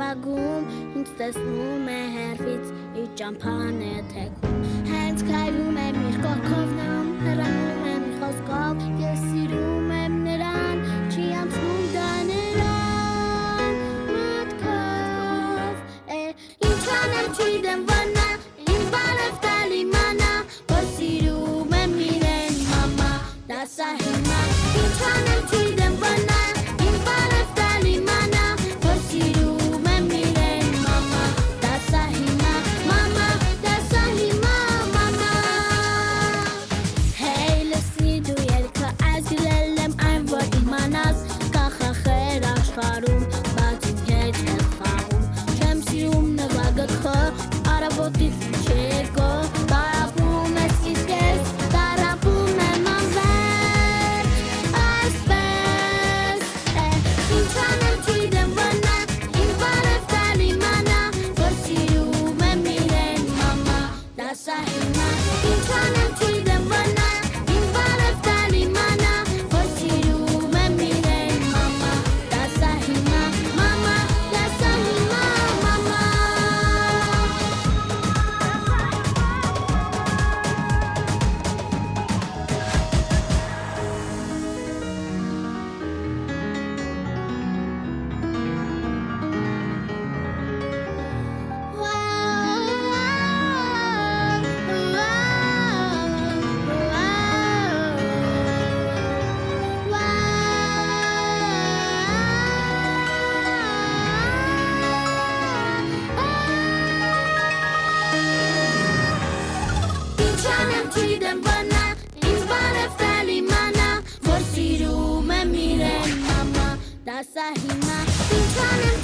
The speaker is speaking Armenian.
նվագում, ինձ տեսնում է հեռվից, իր ճամփան է թեքում, հենց քայլում եմ իր կողքով նամ, հեռանում եմ իր խոսքով, ես սիրում եմ նրան, չի անցնում դա նրան, մտքով, ինչ անեմ չգիտեմ վանա, ինձ բարև տալ իմանա, որ սիրում եմ իրեն մամա, դա սա հիմա, ինչ անեմ չգիտեմ վանա, ինձ բարև տալ իմանա, որ սիրում եմ իրեն մամա, դա սա հիմա, մամա, դա սա հիմա, մամա, հեյ լսի դու երգը այս գրել եմ այն որ իմանաս, կա խախեր աշխարհում, բայց ինձ հետ ես խաղում, չեմ սիրում նվագը Արաբոտից չեկո, տարապում ես իսկ ես, տարապում եմ անվերջ, այսպես ինչ անեմ չգիտեմ վնա, ինձ բարև տալ իմանա, որ սիրում եմ իրեն մամա, դա սա հիմա, ինչ անեմ չգիտեմ վնա, ինձ բարև տալ իմանա, որ սիրում եմ իրեն մամա, դա սա հիմա, մամա, դա սա հիմա, մամա Չգիտեմ վնա, ինձ բարև տալ իմանա, որ սիրում եմ իրեն մամա, դա սա հիմա, ինչ անեմ